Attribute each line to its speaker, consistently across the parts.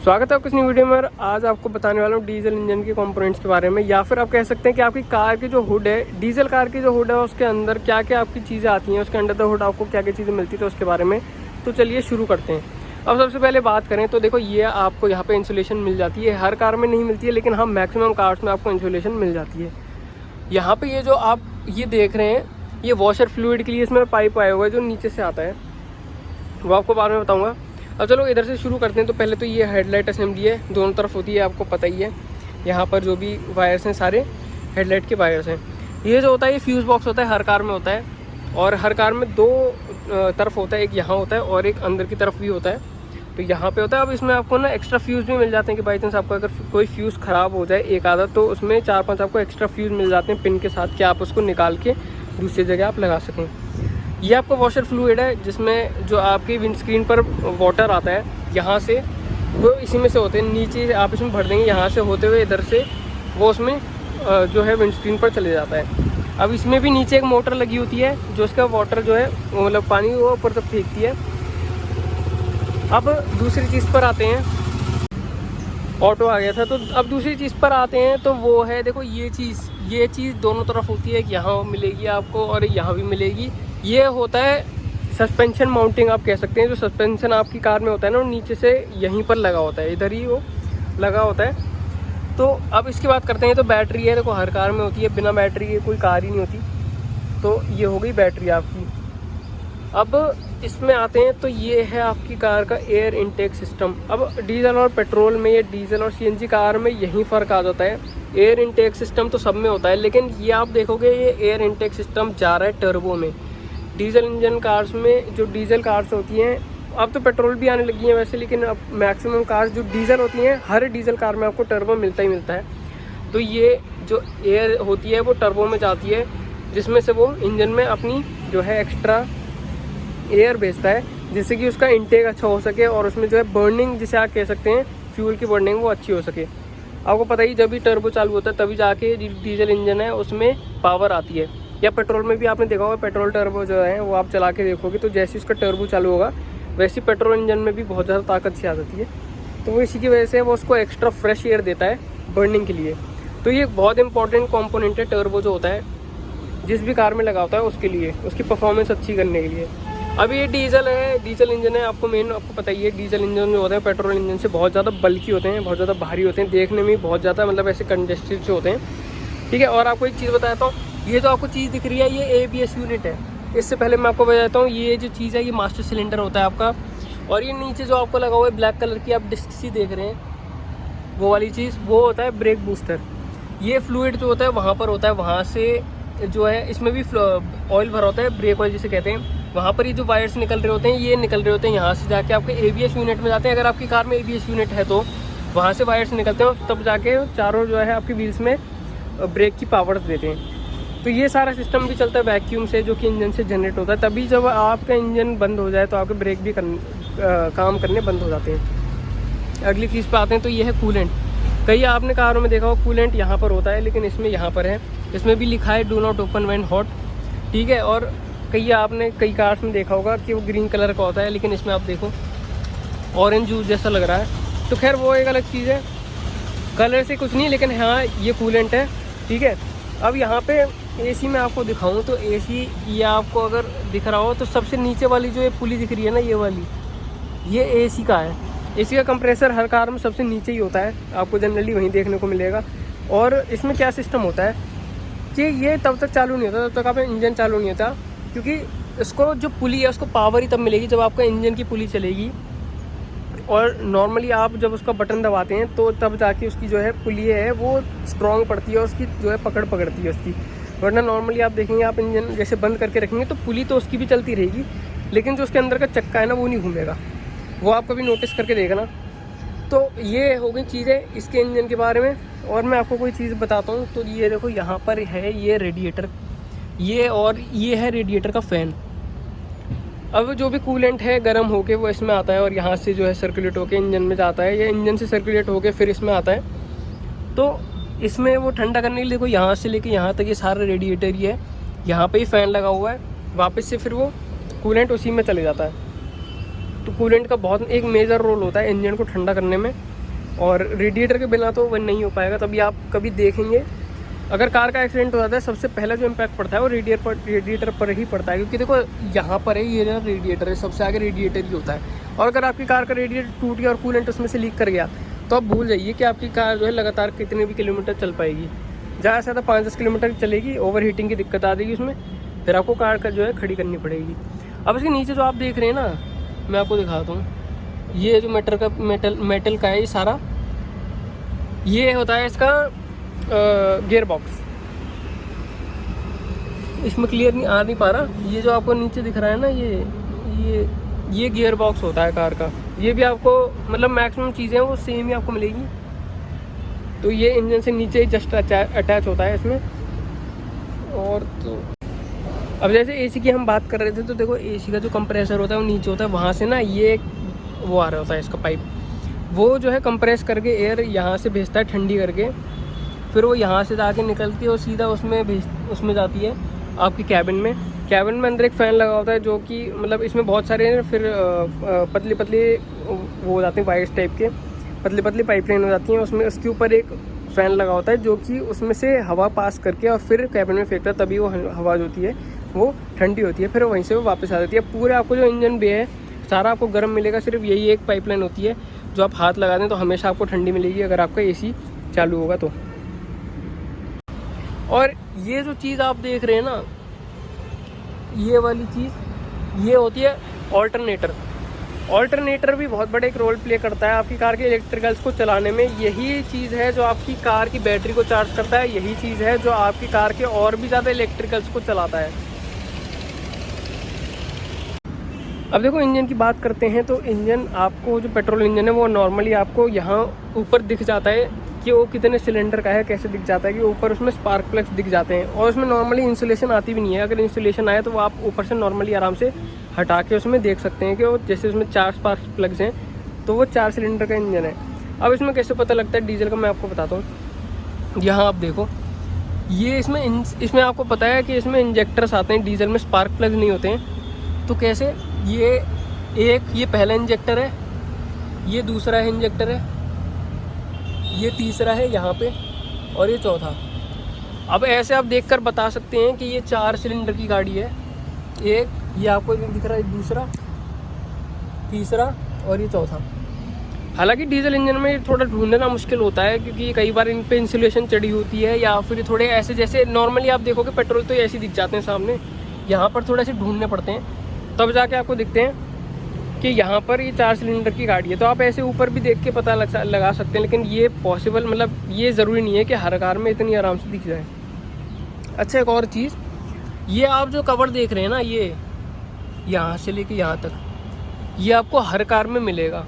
Speaker 1: स्वागत है आपको इस नई वीडियो में। और आज आपको बताने वाला हूँ डीजल इंजन के कंपोनेंट्स के बारे में, या फिर आप कह सकते हैं कि आपकी कार की जो हुड है, डीजल कार की जो हुड है, उसके अंदर क्या क्या आपकी चीज़ें आती हैं, उसके अंडर द हुड आपको क्या क्या चीज़ें मिलती है, तो उसके बारे में तो चलिए शुरू करते हैं। अब सबसे पहले बात करें तो देखो, ये आपको यहाँ पर इंसुलेशन मिल जाती है। हर कार में नहीं मिलती है, लेकिन हाँ मैक्सिमम कार्स में आपको इंसुलेशन मिल जाती है। यहाँ पर ये जो आप ये देख रहे हैं, ये वॉशर फ्लूइड के लिए इसमें पाइप आया हुआ है जो नीचे से आता है, वो आपको बाद में बताऊँगा। अब चलो इधर से शुरू करते हैं। तो पहले तो ये हेडलाइट असेंबली है, दोनों तरफ होती है, आपको पता ही है। यहाँ पर जो भी वायर्स हैं सारे हेडलाइट के वायर्स हैं। ये जो होता है ये फ्यूज़ बॉक्स होता है, हर कार में होता है। और हर कार में दो तरफ होता है, एक यहाँ होता है और एक अंदर की तरफ भी होता है। तो यहाँ पे होता है। अब इसमें आपको ना एक्स्ट्रा फ्यूज़ भी मिल जाते हैं कि बाई चांस आपका अगर कोई फ्यूज़ ख़राब हो जाए एक आधा, तो उसमें 4-5 आपको एक्स्ट्रा फ्यूज़ मिल जाते हैं पिन के साथ, कि आप उसको निकाल के दूसरी जगह आप लगा सकें। ये आपका वॉशर फ्लूइड है, जिसमें जो आपकी विंडस्क्रीन पर वाटर आता है यहाँ से, वो इसी में से होते हैं। नीचे आप इसमें भर देंगे, यहाँ से होते हुए इधर से वो उसमें जो है विंडस्क्रीन पर चले जाता है। अब इसमें भी नीचे एक मोटर लगी होती है, जो इसका वाटर जो है मतलब पानी वो ऊपर तक फेंकती है। अब दूसरी चीज़ पर आते हैं, ऑटो आ गया था। तो अब दूसरी चीज़ पर आते हैं, तो वो है देखो ये चीज़ दोनों तरफ होती है, कि यहाँ मिलेगी आपको और यहाँ भी मिलेगी। ये होता है सस्पेंशन माउंटिंग, आप कह सकते हैं। जो सस्पेंशन आपकी कार में होता है ना, वो नीचे से यहीं पर लगा होता है, इधर ही वो लगा होता है। तो अब इसकी बात करते हैं। तो बैटरी है, देखो हर कार में होती है, बिना बैटरी के कोई कार ही नहीं होती। तो ये हो गई बैटरी आपकी। अब इसमें आते हैं, तो ये है आपकी कार का एयर इनटेक सिस्टम। अब डीजल और पेट्रोल में, ये डीजल और सीएनजी कार में यही फ़र्क आ जाता है। एयर इनटेक सिस्टम तो सब में होता है, लेकिन ये आप देखोगे ये एयर इनटेक सिस्टम जा रहा है टर्बो में। डीजल इंजन कार्स में, जो डीजल कार्स होती हैं, अब तो पेट्रोल भी आने लगी हैं वैसे, लेकिन अब मैक्सिमम कार्स जो डीजल होती हैं, हर डीजल कार में आपको टर्बो मिलता ही मिलता है। तो ये जो एयर होती है वो टर्बो में जाती है, जिसमें से वो इंजन में अपनी जो है एक्स्ट्रा एयर भेजता है, जिससे कि उसका इंटेक अच्छा हो सके और उसमें जो है बर्निंग, जिसे आप कह सकते हैं फ्यूल की बर्निंग, वो अच्छी हो सके। आपको पता ही, जब भी टर्बो चालू होता है तभी जाके डीजल इंजन है उसमें पावर आती है। या पेट्रोल में भी आपने देखा होगा, पेट्रोल टर्बो जो है वो आप चला के देखोगे, तो जैसे उसका टर्बो चालू होगा वैसे पेट्रोल इंजन में भी बहुत ज़्यादा ताकत सी आ जाती है। तो वो इसी की वजह से वो उसको एक्स्ट्रा फ्रेश एयर देता है बर्निंग के लिए। तो ये एक बहुत इंपॉर्टेंट कॉम्पोनेंट है टर्बो जो होता है, जिस भी कार में लगा होता है उसके लिए, उसकी परफॉर्मेंस अच्छी करने के लिए। अब ये डीजल है, डीजल इंजन है, आपको पता ही है। डीजल इंजन जो होते हैं पेट्रोल इंजन से बहुत ज़्यादा बल्की होते हैं, बहुत ज़्यादा भारी होते हैं, देखने में बहुत ज़्यादा मतलब ऐसे कंजेस्टेड से होते हैं, ठीक है। और आपको एक चीज़ बताता हूँ, ये जो आपको चीज़ दिख रही है ये ABS यूनिट है। इससे पहले मैं आपको बताता हूँ, ये जो चीज़ है ये मास्टर सिलेंडर होता है आपका। और ये नीचे जो आपको लगा हुआ है ब्लैक कलर की आप डिस्क सी देख रहे हैं, वो वाली चीज़, वो होता है ब्रेक बूस्टर। ये फ्लूइड जो होता है वहाँ पर होता है, वहाँ से जो है इसमें भी ऑयल भरा होता है, ब्रेक ऑयल जिसे कहते हैं। वहाँ पर ये जो वायर्स निकल रहे होते हैं, ये निकल रहे होते हैं यहाँ से जाके आपके ABS यूनिट में जाते हैं। अगर आपकी कार में ABS यूनिट है तो वहाँ से वायर्स निकलते हैं, तब जाके चारों जो है आपकी व्हील्स में ब्रेक की पावर्स देते हैं। तो ये सारा सिस्टम भी चलता है वैक्यूम से, जो कि इंजन से जनरेट होता है। तभी जब आपका इंजन बंद हो जाए तो आपके ब्रेक भी काम करने बंद हो जाते हैं। अगली चीज़ पे आते हैं, तो ये है कूलेंट। कई आपने कारों में देखा हो कूलेंट यहाँ पर होता है, लेकिन इसमें यहाँ पर है। इसमें भी लिखा है do not open when hot, ठीक है। और कई कार्स में देखा होगा कि वो ग्रीन कलर का होता है, लेकिन इसमें आप देखो ऑरेंज जूस जैसा लग रहा है। तो खैर वो एक अलग चीज़ है, कलर से कुछ नहीं, लेकिन हाँ ये कूलेंट है, ठीक है। अब यहाँ पे AC में आपको दिखाऊं तो AC ये आपको अगर दिख रहा हो तो सबसे नीचे वाली जो ये पुली दिख रही है ना, ये वाली, ये AC का है। AC का कंप्रेसर हर कार में सबसे नीचे ही होता है, आपको जनरली वहीं देखने को मिलेगा। और इसमें क्या सिस्टम होता है कि ये तब तक चालू नहीं होता, तब तक आपका इंजन चालू नहीं होता, क्योंकि इसको जो पुली है उसको पावर ही तब मिलेगी जब आपका इंजन की पुली चलेगी। और नॉर्मली आप जब उसका बटन दबाते हैं तो तब जाके उसकी जो है पुली है वो स्ट्रॉन्ग पड़ती है, उसकी जो है पकड़ पकड़ती है उसकी। वरना नॉर्मली आप देखेंगे, आप इंजन जैसे बंद करके रखेंगे तो पुली तो उसकी भी चलती रहेगी, लेकिन जो उसके अंदर का चक्का है ना वो नहीं घूमेगा। वो आप कभी नोटिस करके देखना। तो ये हो गई चीज़ें इसके इंजन के बारे में। और मैं आपको कोई चीज़ बताता हूँ, तो ये देखो यहाँ पर है ये रेडिएटर, ये है रेडिएटर का फ़ैन। अब जो भी कूलेंट है गर्म होके वो इसमें आता है, और यहाँ से जो है सर्कुलेट होके इंजन में जाता है, या इंजन से सर्कुलेट होके फिर इसमें आता है। तो इसमें वो ठंडा करने के लिए देखो यहाँ से लेके यहाँ तक ये सारा रेडिएटर ही है, यहाँ पे ही फ़ैन लगा हुआ है। वापस से फिर वो कूलेंट उसी में चले जाता है। तो कूलेंट का बहुत एक मेजर रोल होता है इंजन को ठंडा करने में। और रेडिएटर के बिना तो वो नहीं हो पाएगा। तभी आप कभी देखेंगे अगर कार का एक्सीडेंट हो जाता है, सबसे पहला जो इम्पैक्ट पड़ता है वो रेडिएटर पर ही पड़ता है, क्योंकि देखो यहाँ पर है ये रेडिएटर है, सबसे आगे रेडिएटर ही होता है। और अगर आपकी कार का रेडिएटर टूट गया और कूलेंट उसमें से लीक कर गया तो आप भूल जाइए कि आपकी कार जो है लगातार कितने भी किलोमीटर चल पाएगी। ज़्यादा से ज़्यादा 5-10 किलोमीटर चलेगी, ओवर हीटिंग की दिक्कत आ जाएगी उसमें, फिर आपको कार का जो है खड़ी करनी पड़ेगी। अब इसके नीचे जो आप देख रहे हैं ना, मैं आपको दिखाता हूँ, ये जो मेटल का है ये सारा, ये होता है इसका गियर बॉक्स। इसमें क्लियर नहीं आ नहीं पा रहा, ये जो आपको नीचे दिख रहा है ना, ये गियर बॉक्स होता है कार का। ये भी आपको मतलब मैक्सिमम चीज़ें वो सेम ही आपको मिलेगी। तो ये इंजन से नीचे ही जस्ट अटैच होता है इसमें। और तो अब जैसे एसी की हम बात कर रहे थे, तो देखो एसी का जो कंप्रेसर होता है वो नीचे होता है, वहाँ से ना ये वो आ रहा होता है इसका पाइप, वो जो है कंप्रेस करके एयर यहाँ से भेजता है ठंडी करके, फिर वो यहाँ से जाके निकलती है और सीधा उसमें जाती है आपकी कैबिन में। कैबिन में अंदर एक फ़ैन लगा होता है, जो कि मतलब इसमें बहुत सारे फिर पतली वो हो जाते हैं वायर्स टाइप के, पतली पाइपलाइन हो जाती हैं उसमें। उसके ऊपर एक फ़ैन लगा होता है जो कि उसमें से हवा पास करके और फिर कैबिन में फेंकता है, तभी वो हवा जो होती है वो ठंडी होती है, फिर वहीं से वो वापस आ जाती है। पूरे आपको जो इंजन बे है सारा आपको गर्म मिलेगा, सिर्फ यही एक पाइपलाइन होती है जो आप हाथ लगा दें तो हमेशा आपको ठंडी मिलेगी अगर आपका एसी चालू होगा तो। और ये जो चीज़ आप देख रहे हैं ना, ये वाली चीज़ ये होती है ऑल्टरनेटर। ऑल्टरनेटर भी बहुत बड़ा एक रोल प्ले करता है आपकी कार के इलेक्ट्रिकल्स को चलाने में। यही चीज़ है जो आपकी कार की बैटरी को चार्ज करता है, यही चीज़ है जो आपकी कार के और भी ज़्यादा इलेक्ट्रिकल्स को चलाता है। अब देखो इंजन की बात करते हैं, तो इंजन आपको जो पेट्रोल इंजन है वो नॉर्मली आपको यहाँ ऊपर दिख जाता है कि वो कितने सिलेंडर का है। कैसे दिख जाता है कि ऊपर उसमें स्पार्क प्लग्स दिख जाते हैं, और उसमें नॉर्मली इंसुलेशन आती भी नहीं है। अगर इंसुलेशन आए तो वो आप ऊपर से नॉर्मली आराम से हटा के उसमें देख सकते हैं कि वो जैसे उसमें 4 स्पार्क प्लग्स हैं, तो वो 4 सिलेंडर का इंजन है। अब इसमें कैसे पता लगता है डीजल का, मैं आपको बताता हूँ। यहाँ आप देखो, ये इसमें आपको पता है कि इसमें इंजेक्टर्स आते हैं, डीजल में स्पार्क प्लग नहीं होते हैं। तो कैसे, ये पहला इंजेक्टर है, ये दूसरा है इंजेक्टर है, ये तीसरा है यहाँ पे, और ये चौथा। अब ऐसे आप देखकर बता सकते हैं कि ये 4 सिलेंडर की गाड़ी है। एक ये आपको दिख रहा है, दूसरा, तीसरा और ये चौथा। हालांकि डीजल इंजन में थोड़ा ढूंढना मुश्किल होता है, क्योंकि कई बार इन पे इंसुलेशन चढ़ी होती है, या फिर थोड़े ऐसे जैसे नॉर्मली आप देखोगे पेट्रोल तो ऐसे दिख जाते हैं सामने, यहाँ पर थोड़े से ढूंढने पड़ते हैं, तब जाके आपको दिखते हैं कि यहाँ पर ये 4 सिलेंडर की गाड़ी है। तो आप ऐसे ऊपर भी देख के पता लगा सकते हैं, लेकिन ये पॉसिबल मतलब ये ज़रूरी नहीं है कि हर कार में इतनी आराम से दिख जाए। अच्छा, एक और चीज़, ये आप जो कवर देख रहे हैं ना, ये यहाँ से लेके यहाँ तक, ये आपको हर कार में मिलेगा।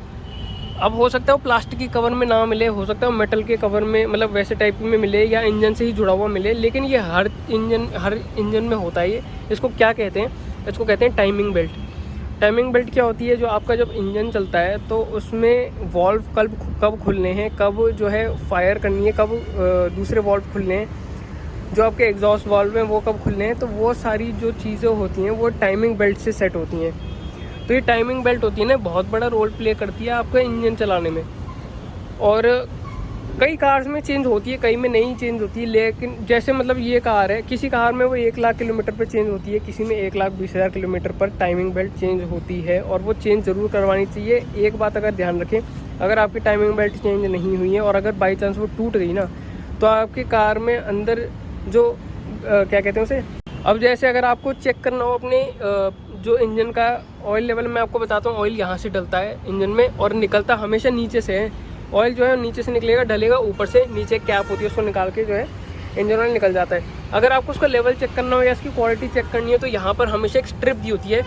Speaker 1: अब हो सकता है वो प्लास्टिक के कवर में ना मिले, हो सकता है वो मेटल के कवर में मतलब वैसे टाइप में मिले, या इंजन से ही जुड़ा हुआ मिले, लेकिन ये हर इंजन में होता है। ये इसको क्या कहते हैं, इसको कहते हैं टाइमिंग बेल्ट। टाइमिंग बेल्ट क्या होती है, जो आपका जब इंजन चलता है तो उसमें वॉल्व कब खुलने हैं, कब जो है फायर करनी है, कब दूसरे वॉल्व खुलने हैं, जो आपके एग्जॉस्ट वॉल्व हैं वो कब खुलने हैं, तो वो सारी जो चीज़ें होती हैं वो टाइमिंग बेल्ट से सेट होती हैं। तो ये टाइमिंग बेल्ट होती है ना, बहुत बड़ा रोल प्ले करती है आपका इंजन चलाने में। और कई कार्स में चेंज होती है, कई में नहीं चेंज होती है, लेकिन जैसे मतलब ये कार है, किसी कार में वो 1 लाख किलोमीटर पर चेंज होती है, किसी में 1,20,000 किलोमीटर पर टाइमिंग बेल्ट चेंज होती है, और वो चेंज ज़रूर करवानी चाहिए। एक बात अगर ध्यान रखें, अगर आपकी टाइमिंग बेल्ट चेंज नहीं हुई है और अगर बाई चांस वो टूट गई ना, तो आपकी कार में अंदर जो क्या कहते हैं उसे, अब जैसे अगर आपको चेक करना हो अपने जो इंजन का ऑयल लेवल, मैं आपको बताता हूँ। ऑयल यहाँ से डलता है इंजन में और निकलता हमेशा नीचे से है। ऑयल जो है नीचे से निकलेगा, डलेगा ऊपर से, नीचे कैप होती है उसको निकाल के जो है इंजन ऑयल निकल जाता है। अगर आपको उसका लेवल चेक करना हो या इसकी क्वालिटी चेक करनी है, तो यहाँ पर हमेशा एक स्ट्रिप दी होती है।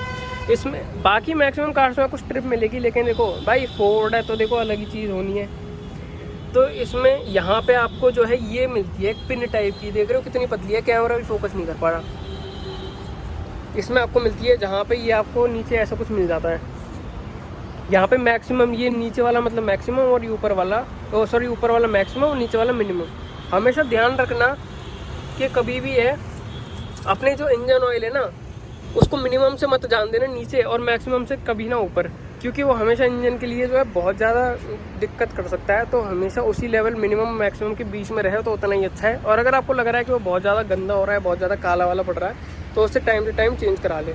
Speaker 1: इसमें बाकी मैक्सिमम कार्स में आपको स्ट्रिप मिलेगी, लेकिन देखो भाई फोर्ड है तो देखो अलग ही चीज़ होनी है। तो इसमें यहाँ पे आपको जो है ये मिलती है एक पिन टाइप की, देख रहे हो कितनी पतली है, कैमरा भी फोकस नहीं कर पा रहा। इसमें आपको मिलती है जहाँ पे ये आपको नीचे ऐसा कुछ मिल जाता है। यहाँ पे मैक्सिमम, ये नीचे वाला मतलब मैक्सिमम और ये ऊपर वाला, सॉरी ऊपर वाला मैक्सिमम और नीचे वाला मिनिमम। हमेशा ध्यान रखना कि कभी भी है अपने जो इंजन ऑयल है ना, उसको मिनिमम से मत जान देना नीचे, और मैक्सिमम से कभी ना ऊपर। क्योंकि वो हमेशा इंजन के लिए जो है बहुत ज़्यादा दिक्कत कर सकता है। तो हमेशा उसी लेवल मिनिमम मैक्सिमम के बीच में रहे तो उतना ही अच्छा है। और अगर आपको लग रहा है कि वो बहुत ज़्यादा गंदा हो रहा है, बहुत ज़्यादा काला वाला पड़ रहा है, तो उससे टाइम टू टाइम चेंज करा ले।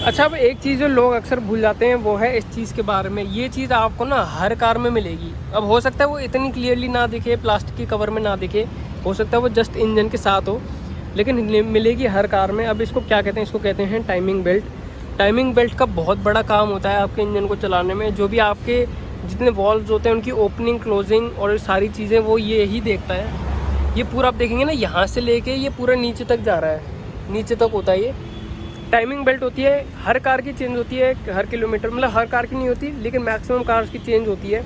Speaker 1: अच्छा, अब एक चीज़ जो लोग अक्सर भूल जाते हैं वो है इस चीज़ के बारे में। ये चीज़ आपको ना हर कार में मिलेगी। अब हो सकता है वो इतनी क्लियरली ना दिखे, प्लास्टिक की कवर में ना दिखे, हो सकता है वो जस्ट इंजन के साथ हो, लेकिन मिलेगी हर कार में। अब इसको क्या कहते हैं? इसको कहते हैं टाइमिंग बेल्ट। टाइमिंग बेल्ट का बहुत बड़ा काम होता है आपके इंजन को चलाने में। जो भी आपके जितने वॉल्व्स होते हैं उनकी ओपनिंग क्लोजिंग और सारी चीज़ें वो ये ही देखता है। ये पूरा आप देखेंगे ना, यहाँ से लेके ये पूरा नीचे तक जा रहा है, नीचे तक होता है ये। टाइमिंग बेल्ट होती है, हर कार की चेंज होती है हर किलोमीटर, मतलब हर कार की नहीं होती लेकिन मैक्सिमम कार्स की चेंज होती है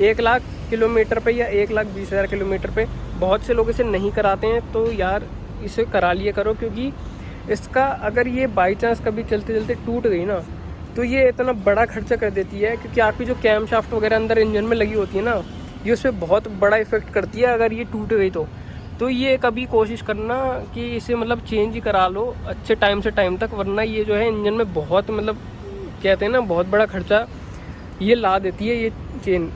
Speaker 1: 1 लाख किलोमीटर पे या 1,20,000 किलोमीटर पे। बहुत से लोग इसे नहीं कराते हैं, तो यार इसे करा लिया करो, क्योंकि इसका अगर ये बाई चांस कभी चलते चलते टूट गई ना, तो ये इतना बड़ा खर्चा कर देती है। क्योंकि आपकी जो कैम शाफ्ट वगैरह अंदर इंजन में लगी होती है ना, ये उस पर बहुत बड़ा इफेक्ट करती है। अगर ये टूट गई तो ये कभी कोशिश करना कि इसे मतलब चेंज ही करा लो अच्छे टाइम से टाइम तक, वरना ये जो है इंजन में बहुत मतलब कहते हैं ना बहुत बड़ा खर्चा ये ला देती है ये चेन।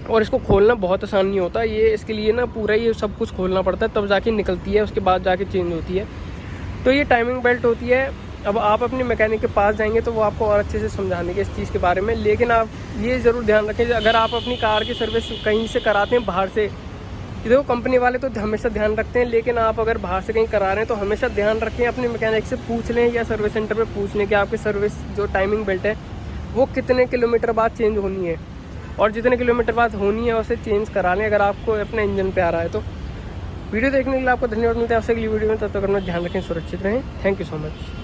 Speaker 1: और इसको खोलना बहुत आसान नहीं होता, ये इसके लिए ना पूरा ये सब कुछ खोलना पड़ता है, तब जाके निकलती है, उसके बाद जाके चेंज होती है। तो ये टाइमिंग बेल्ट होती है। अब आप अपने मैकेनिक के पास जाएंगे तो वो आपको और अच्छे से समझा देंगे इस चीज़ के बारे में। लेकिन आप ये ज़रूर ध्यान रखें, अगर आप अपनी कार की सर्विस कहीं से कराते हैं बाहर से, देखो कंपनी वाले तो हमेशा ध्यान रखते हैं, लेकिन आप अगर बाहर से कहीं करा रहे हैं तो हमेशा ध्यान रखें, अपने मैकेनिक से पूछ लें या सर्विस सेंटर पे पूछ लें कि आपकी सर्विस जो टाइमिंग बेल्ट है वो कितने किलोमीटर बाद चेंज होनी है, और जितने किलोमीटर बाद होनी है उसे चेंज करा लें अगर आपको अपने इंजन पे आ रहा है तो। वीडियो देखने के लिए आपको धन्यवाद। मिलता है आपसे अगली वीडियो में, तब तक अपना ध्यान रखें, सुरक्षित रहें। Thank you so much.